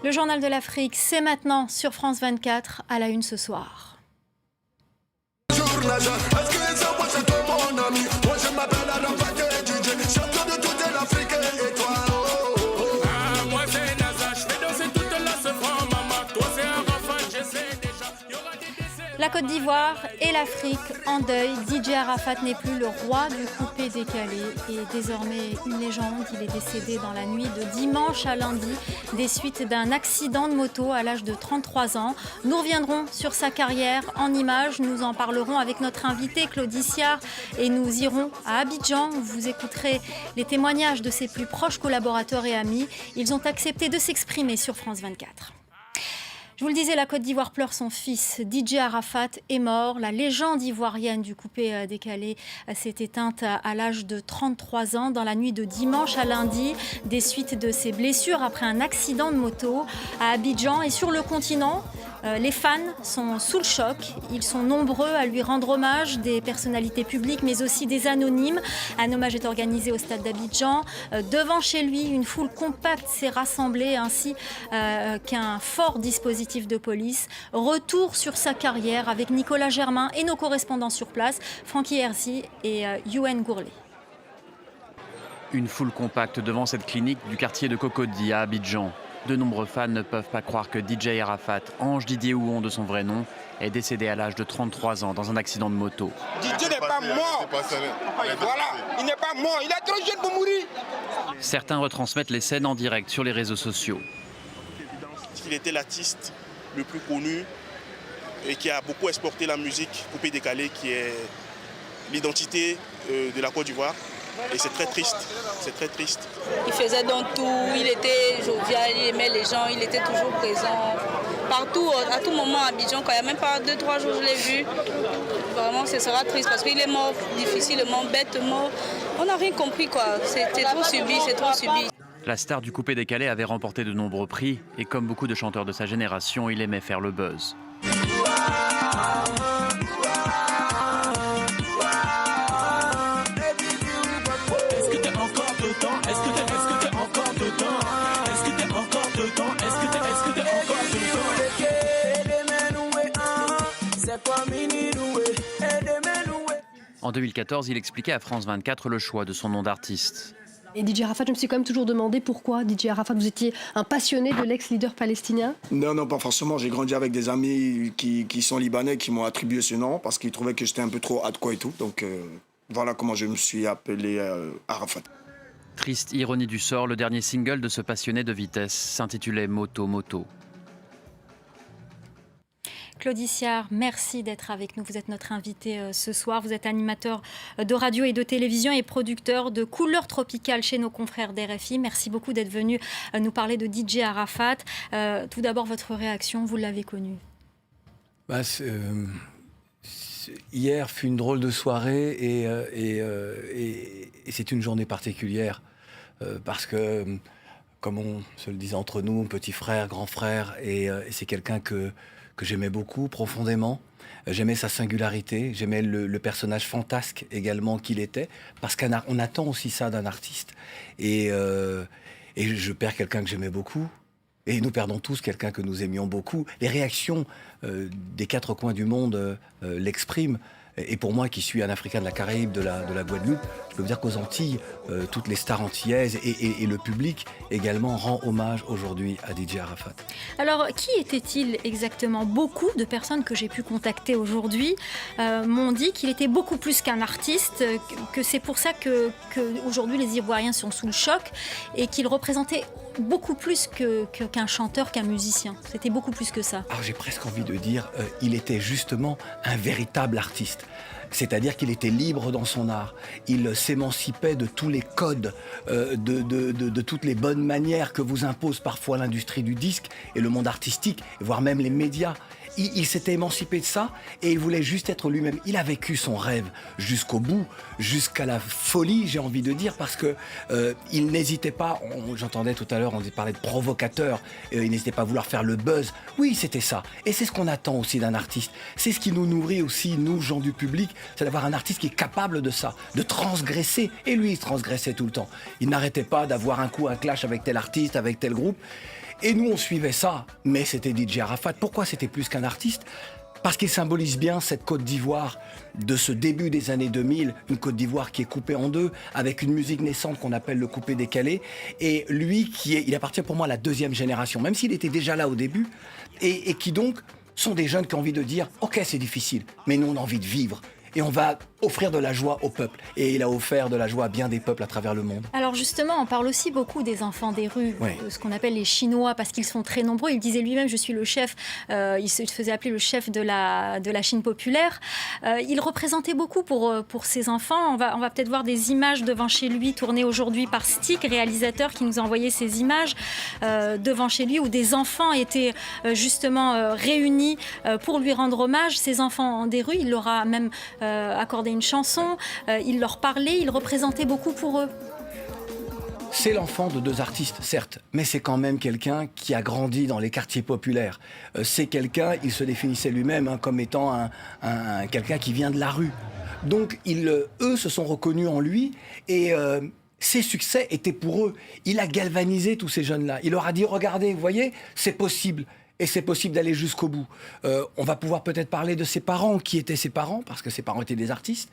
Le journal de l'Afrique, c'est maintenant sur France 24 à la une ce soir. La Côte d'Ivoire et l'Afrique en deuil. DJ Arafat n'est plus le roi du coupé-décalé et désormais une légende. Il est décédé dans la nuit de dimanche à lundi des suites d'un accident de moto à l'âge de 33 ans. Nous reviendrons sur sa carrière en images. Nous en parlerons avec notre invité Claudie Siard et nous irons à Abidjan. Vous écouterez les témoignages de ses plus proches collaborateurs et amis. Ils ont accepté de s'exprimer sur France 24. Je vous le disais, la Côte d'Ivoire pleure son fils. DJ Arafat est mort. La légende ivoirienne du coupé-décalé s'est éteinte à l'âge de 33 ans dans la nuit de dimanche à lundi des suites de ses blessures après un accident de moto à Abidjan. Et sur le continent, les fans sont sous le choc. Ils sont nombreux à lui rendre hommage, des personnalités publiques mais aussi des anonymes. Un hommage est organisé au stade d'Abidjan. Devant chez lui, une foule compacte s'est rassemblée ainsi qu'un fort dispositif de police. Retour sur sa carrière avec Nicolas Germain et nos correspondants sur place, Francky Herzi et Youen Gourlé. Une foule compacte devant cette clinique du quartier de Cocody à Abidjan. De nombreux fans ne peuvent pas croire que DJ Arafat, Ange Didier Houon de son vrai nom, est décédé à l'âge de 33 ans dans un accident de moto. DJ n'est pas mort. Voilà, il n'est pas mort. Il est trop jeune pour mourir. Certains retransmettent les scènes en direct sur les réseaux sociaux. Il était l'artiste le plus connu et qui a beaucoup exporté la musique coupé-décalé, qui est l'identité de la Côte d'Ivoire. Et c'est très triste, c'est très triste. Il faisait donc tout, il était jovial, il aimait les gens, il était toujours présent. Partout, à tout moment à Abidjan, quand il n'y a même pas 2-3 jours je l'ai vu, vraiment ce sera triste parce qu'il est mort difficilement, bêtement. On n'a rien compris quoi, c'était trop subi, c'est trop subi. La star du coupé-décalé avait remporté de nombreux prix et comme beaucoup de chanteurs de sa génération, il aimait faire le buzz. En 2014, il expliquait à France 24 le choix de son nom d'artiste. Et DJ Arafat, je me suis quand même toujours demandé pourquoi DJ Arafat, vous étiez un passionné de l'ex-leader palestinien? Non, pas forcément. J'ai grandi avec des amis qui sont libanais, qui m'ont attribué ce nom parce qu'ils trouvaient que j'étais un peu trop hardcore et tout. Donc voilà comment je me suis appelé Arafat. Triste ironie du sort, le dernier single de ce passionné de vitesse s'intitulait Moto Moto. Claudie Siard, merci d'être avec nous. Vous êtes notre invité ce soir. Vous êtes animateur de radio et de télévision et producteur de Couleurs Tropicales chez nos confrères d'RFI. Merci beaucoup d'être venu nous parler de DJ Arafat. Tout d'abord, votre réaction, vous l'avez connu. Hier fut une drôle de soirée et c'est une journée particulière parce que, comme on se le disait entre nous, petit frère, grand frère, et c'est quelqu'un que j'aimais beaucoup, profondément. J'aimais sa singularité, j'aimais le personnage fantasque également qu'il était, parce qu'on attend aussi ça d'un artiste. Et je perds quelqu'un que j'aimais beaucoup, et nous perdons tous quelqu'un que nous aimions beaucoup. Les réactions des quatre coins du monde l'expriment. Et pour moi, qui suis un Africain de la Caraïbe, de la Guadeloupe, je peux vous dire qu'aux Antilles, toutes les stars antillaises et le public également rend hommage aujourd'hui à DJ Arafat. Alors, qui était-il exactement? Beaucoup de personnes que j'ai pu contacter aujourd'hui m'ont dit qu'il était beaucoup plus qu'un artiste, que c'est pour ça que aujourd'hui les Ivoiriens sont sous le choc et qu'il représentait beaucoup plus qu'un chanteur, qu'un musicien. C'était beaucoup plus que ça. Alors j'ai presque envie de dire, il était justement un véritable artiste. C'est-à-dire qu'il était libre dans son art. Il s'émancipait de tous les codes, de toutes les bonnes manières que vous impose parfois l'industrie du disque et le monde artistique, voire même les médias. Il s'était émancipé de ça et il voulait juste être lui-même. Il a vécu son rêve jusqu'au bout, jusqu'à la folie, j'ai envie de dire, parce que il n'hésitait pas. J'entendais tout à l'heure, on parlait de provocateur. Il n'hésitait pas à vouloir faire le buzz. Oui, c'était ça. Et c'est ce qu'on attend aussi d'un artiste. C'est ce qui nous nourrit aussi, nous, gens du public, c'est d'avoir un artiste qui est capable de ça, de transgresser. Et lui, il transgressait tout le temps. Il n'arrêtait pas d'avoir un coup, un clash avec tel artiste, avec tel groupe. Et nous, on suivait ça, mais c'était DJ Arafat. Pourquoi c'était plus qu'un artiste ? Parce qu'il symbolise bien cette Côte d'Ivoire de ce début des années 2000, une Côte d'Ivoire qui est coupée en deux, avec une musique naissante qu'on appelle le coupé décalé. Et lui, il appartient pour moi à la deuxième génération, même s'il était déjà là au début, et qui donc sont des jeunes qui ont envie de dire « Ok, c'est difficile, mais nous, on a envie de vivre. » Et on va offrir de la joie au peuple. Et il a offert de la joie à bien des peuples à travers le monde. Alors justement, on parle aussi beaucoup des enfants des rues, Oui. ce qu'on appelle les Chinois, parce qu'ils sont très nombreux. Il disait lui-même, je suis le chef, il se faisait appeler le chef de la Chine populaire. Il représentait beaucoup pour ses enfants. On va peut-être voir des images devant chez lui, tournées aujourd'hui par Stick, réalisateur qui nous a envoyé ces images devant chez lui, où des enfants étaient justement réunis pour lui rendre hommage. Ces enfants des rues, il leur a même accordé une chanson, il leur parlait, il représentait beaucoup pour eux. C'est l'enfant de deux artistes, certes, mais c'est quand même quelqu'un qui a grandi dans les quartiers populaires. C'est quelqu'un, il se définissait lui-même comme étant quelqu'un qui vient de la rue. Donc, eux se sont reconnus en lui et ses succès étaient pour eux. Il a galvanisé tous ces jeunes-là. Il leur a dit, regardez, vous voyez, c'est possible. Et c'est possible d'aller jusqu'au bout. On va pouvoir peut-être parler de ses parents, qui étaient ses parents, parce que ses parents étaient des artistes.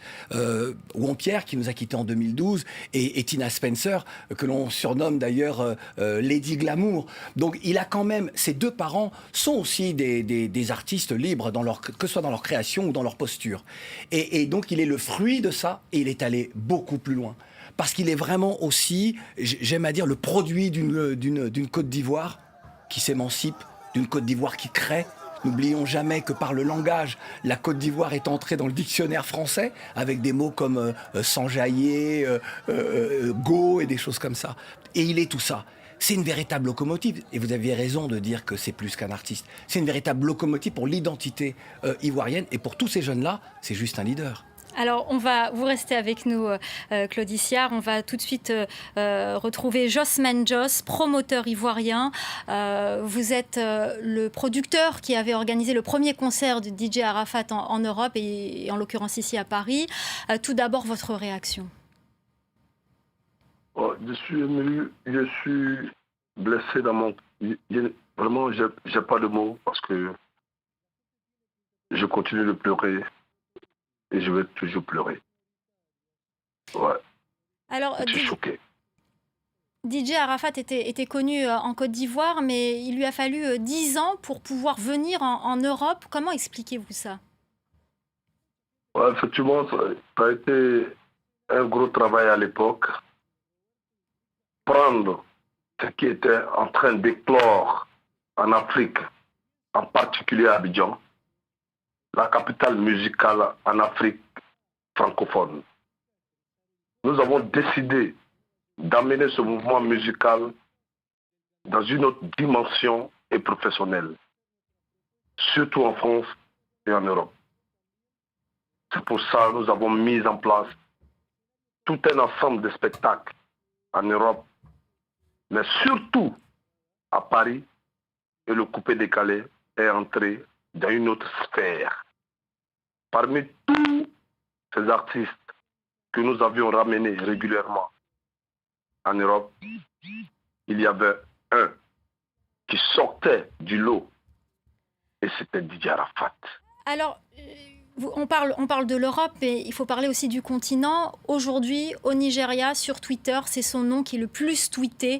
Ouan Pierre, qui nous a quittés en 2012, et Tina Spencer, que l'on surnomme d'ailleurs Lady Glamour. Donc il a quand même, ses deux parents sont aussi des artistes libres, que ce soit dans leur création ou dans leur posture. Et donc il est le fruit de ça, et il est allé beaucoup plus loin. Parce qu'il est vraiment aussi, j'aime à dire, le produit d'une Côte d'Ivoire qui s'émancipe, d'une Côte d'Ivoire qui crée. N'oublions jamais que par le langage, la Côte d'Ivoire est entrée dans le dictionnaire français avec des mots comme s'enjailler, go et des choses comme ça. Et il est tout ça. C'est une véritable locomotive. Et vous aviez raison de dire que c'est plus qu'un artiste. C'est une véritable locomotive pour l'identité ivoirienne. Et pour tous ces jeunes-là, c'est juste un leader. Alors, vous restez avec nous, Claudie Siard. On va tout de suite retrouver Josman Jos, promoteur ivoirien. Vous êtes le producteur qui avait organisé le premier concert de DJ Arafat en Europe et en l'occurrence ici à Paris. Tout d'abord, votre réaction. Je suis ému, je suis blessé dans mon... Vraiment, j'ai pas de mots parce que je continue de pleurer. Et je vais toujours pleurer. Ouais. Alors, je suis choqué. DJ Arafat était connu en Côte d'Ivoire, mais il lui a fallu 10 ans pour pouvoir venir en Europe. Comment expliquez-vous ça? Ouais, effectivement, ça a été un gros travail à l'époque. Prendre ce qui était en train d'éclore en Afrique, en particulier à Abidjan, la capitale musicale en Afrique francophone. Nous avons décidé d'amener ce mouvement musical dans une autre dimension et professionnelle, surtout en France et en Europe. C'est pour ça que nous avons mis en place tout un ensemble de spectacles en Europe, mais surtout à Paris, et le coupé décalé est entré dans une autre sphère. Parmi tous ces artistes que nous avions ramenés régulièrement en Europe, il y avait un qui sortait du lot et c'était DJ Arafat. Alors, on parle de l'Europe, mais il faut parler aussi du continent. Aujourd'hui, au Nigeria, sur Twitter, c'est son nom qui est le plus tweeté.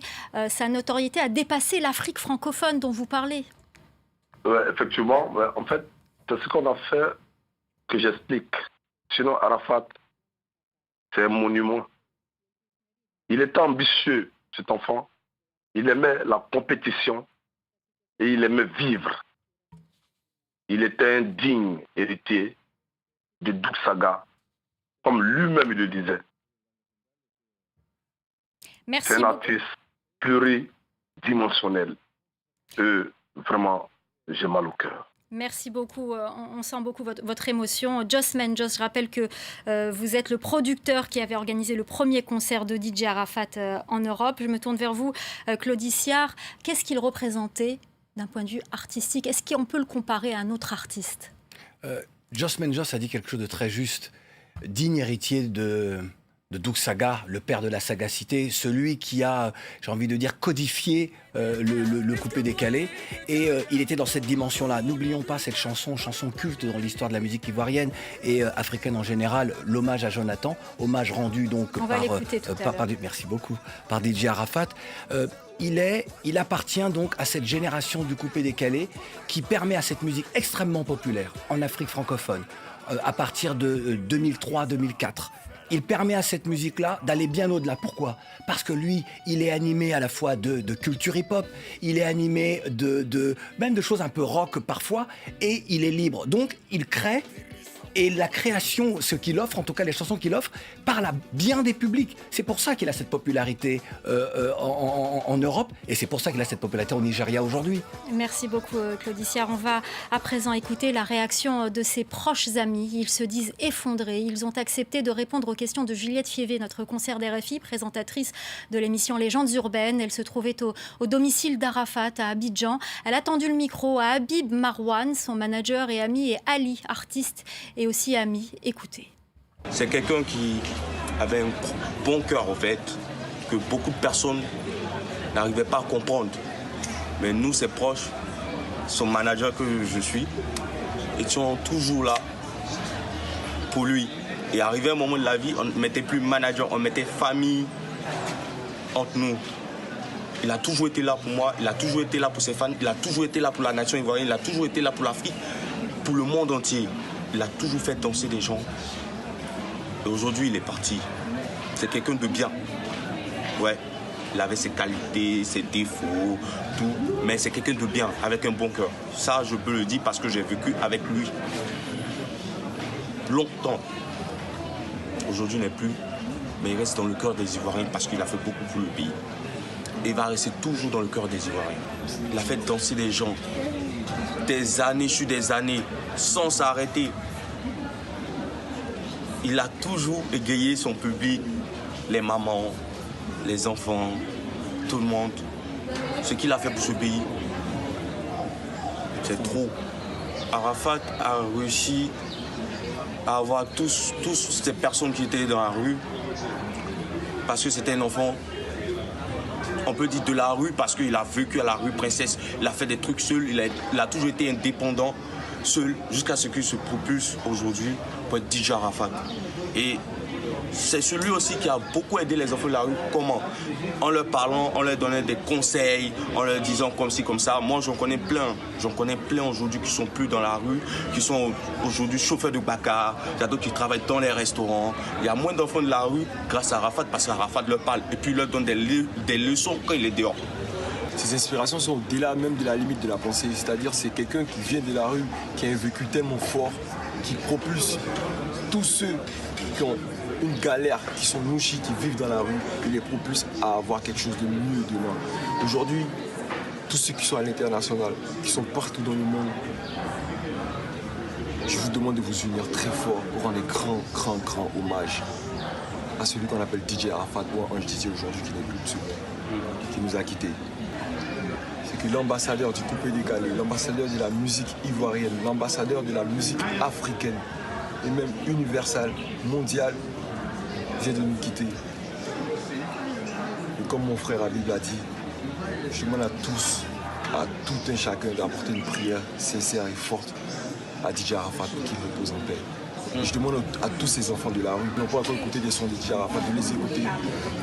Sa notoriété a dépassé l'Afrique francophone dont vous parlez. Ouais, effectivement, en fait, c'est ce qu'on a fait que j'explique. Sinon, Arafat, c'est un monument. Il était ambitieux, cet enfant. Il aimait la compétition et il aimait vivre. Il était un digne héritier de Doug Saga, comme lui-même le disait. Merci. C'est un artiste pluridimensionnel. Vraiment, j'ai mal au cœur. Merci beaucoup. On sent beaucoup votre émotion. Josman Jos, je rappelle que vous êtes le producteur qui avait organisé le premier concert de DJ Arafat en Europe. Je me tourne vers vous, Claudie Siard. Qu'est-ce qu'il représentait d'un point de vue artistique? Est-ce qu'on peut le comparer à un autre artiste? Josman Jos a dit quelque chose de très juste. Digne héritier de Doug-Saga, le père de la sagacité, celui qui a, j'ai envie de dire, codifié le coupé-décalé. Et il était dans cette dimension-là. N'oublions pas cette chanson culte dans l'histoire de la musique ivoirienne et africaine en général, l'hommage à Jonathan, hommage rendu donc merci beaucoup, par DJ Arafat. Il appartient donc à cette génération du coupé-décalé qui permet à cette musique extrêmement populaire en Afrique francophone, à partir de 2003-2004. Il permet à cette musique-là d'aller bien au-delà. Pourquoi ? Parce que lui, il est animé à la fois de culture hip-hop, il est animé même de choses un peu rock parfois, et il est libre. Donc, il crée, et la création, ce qu'il offre, en tout cas les chansons qu'il offre, parlent à bien des publics. C'est pour ça qu'il a cette popularité en Europe, et c'est pour ça qu'il a cette popularité au Nigeria aujourd'hui. Merci beaucoup, Claudiciard. On va à présent écouter la réaction de ses proches amis. Ils se disent effondrés. Ils ont accepté de répondre aux questions de Juliette Fievé, notre concert d'RFI, présentatrice de l'émission Légendes urbaines. Elle se trouvait au domicile d'Arafat à Abidjan. Elle a tendu le micro à Habib Marwan, son manager et ami, et Ali, artiste et aussi ami. Écoutez. C'est quelqu'un qui avait un bon cœur, en fait, que beaucoup de personnes n'arrivaient pas à comprendre. Mais nous, ses proches, son manager que je suis, étions toujours là pour lui. Et arrivé un moment de la vie, on ne mettait plus manager, on mettait famille entre nous. Il a toujours été là pour moi, il a toujours été là pour ses fans, il a toujours été là pour la nation ivoirienne, il a toujours été là pour l'Afrique, pour le monde entier. Il a toujours fait danser des gens. Et aujourd'hui, il est parti. C'est quelqu'un de bien. Ouais, il avait ses qualités, ses défauts, tout. Mais c'est quelqu'un de bien, avec un bon cœur. Ça, je peux le dire parce que j'ai vécu avec lui longtemps. Aujourd'hui, il n'est plus. Mais il reste dans le cœur des Ivoiriens parce qu'il a fait beaucoup pour le pays. Et il va rester toujours dans le cœur des Ivoiriens. Il a fait danser des gens. Des années sur des années, sans s'arrêter. Il a toujours égayé son public, les mamans, les enfants, tout le monde. Ce qu'il a fait pour ce pays, c'est trop. Arafat a réussi à avoir tous ces personnes qui étaient dans la rue, parce que c'était un enfant, on peut dire de la rue, parce qu'il a vécu à la rue Princesse, il a fait des trucs seul, il a toujours été indépendant, seul, jusqu'à ce qu'il se propulse aujourd'hui pour être DJ Arafat. Et c'est celui aussi qui a beaucoup aidé les enfants de la rue. Comment ? En leur parlant, en leur donnant des conseils, en leur disant comme ci, comme ça. Moi, j'en connais plein aujourd'hui qui sont plus dans la rue, qui sont aujourd'hui chauffeurs de Bakar. Il y a d'autres qui travaillent dans les restaurants. Il y a moins d'enfants de la rue grâce à Arafat, parce qu'Arafat leur parle. Et puis, il leur donne des leçons quand il est dehors. Ses inspirations sont au-delà même de la limite de la pensée. C'est-à-dire c'est quelqu'un qui vient de la rue, qui a un vécu tellement fort, qui propulse tous ceux qui ont une galère, qui sont louchis, qui vivent dans la rue, il les propulse à avoir quelque chose de mieux demain. Aujourd'hui, tous ceux qui sont à l'international, qui sont partout dans le monde, je vous demande de vous unir très fort pour rendre un grand hommage à celui qu'on appelle DJ Arafat, ou Ange Didier aujourd'hui, qui n'est plus ce monde, qui nous a quittés. C'est que l'ambassadeur du coupé-décalé, l'ambassadeur de la musique ivoirienne, l'ambassadeur de la musique africaine, et même universelle, mondiale, vient de nous quitter. Et comme mon frère Habib l'a dit, je demande à tous, à tout un chacun d'apporter une prière sincère et forte à DJ Arafat pour qu'il repose en paix. Je demande à tous ces enfants de la rue, non pas encore écouter des sons de DJ Arafat, de les écouter,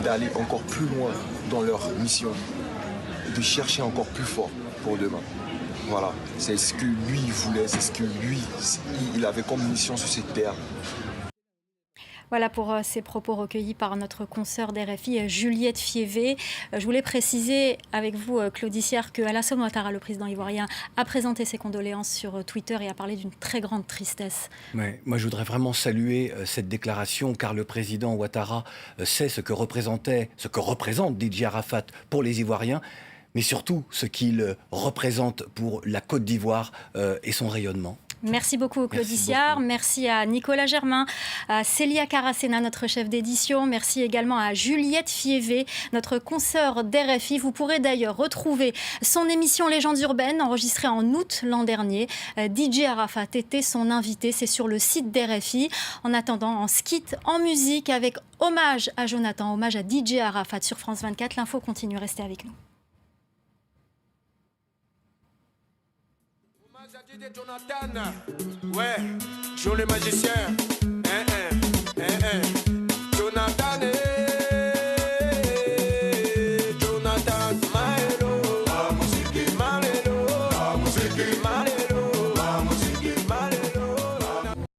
d'aller encore plus loin dans leur mission, de chercher encore plus fort pour demain. Voilà, c'est ce que lui voulait, c'est ce que lui, il avait comme mission sur cette terre. Voilà pour ces propos recueillis par notre consoeur d'RFI, Juliette Fievé. Je voulais préciser avec vous, Claudiciard, que Alassane Ouattara, le président ivoirien, a présenté ses condoléances sur Twitter et a parlé d'une très grande tristesse. Ouais, moi, je voudrais vraiment saluer cette déclaration, car le président Ouattara sait ce que représente DJ Arafat pour les Ivoiriens, mais surtout ce qu'il représente pour la Côte d'Ivoire et son rayonnement. Merci beaucoup Claudie Siard, merci à Nicolas Germain, à Célia Caracena, notre chef d'édition, merci également à Juliette Fievé, notre consoeur d'RFI. Vous pourrez d'ailleurs retrouver son émission Légendes urbaines enregistrée en août l'an dernier. DJ Arafat était son invité, c'est sur le site d'RFI. En attendant, on se quitte en musique avec hommage à Jonathan, hommage à DJ Arafat sur France 24. L'info continue, restez avec nous. Jonathan, ouais, Joe le magicien,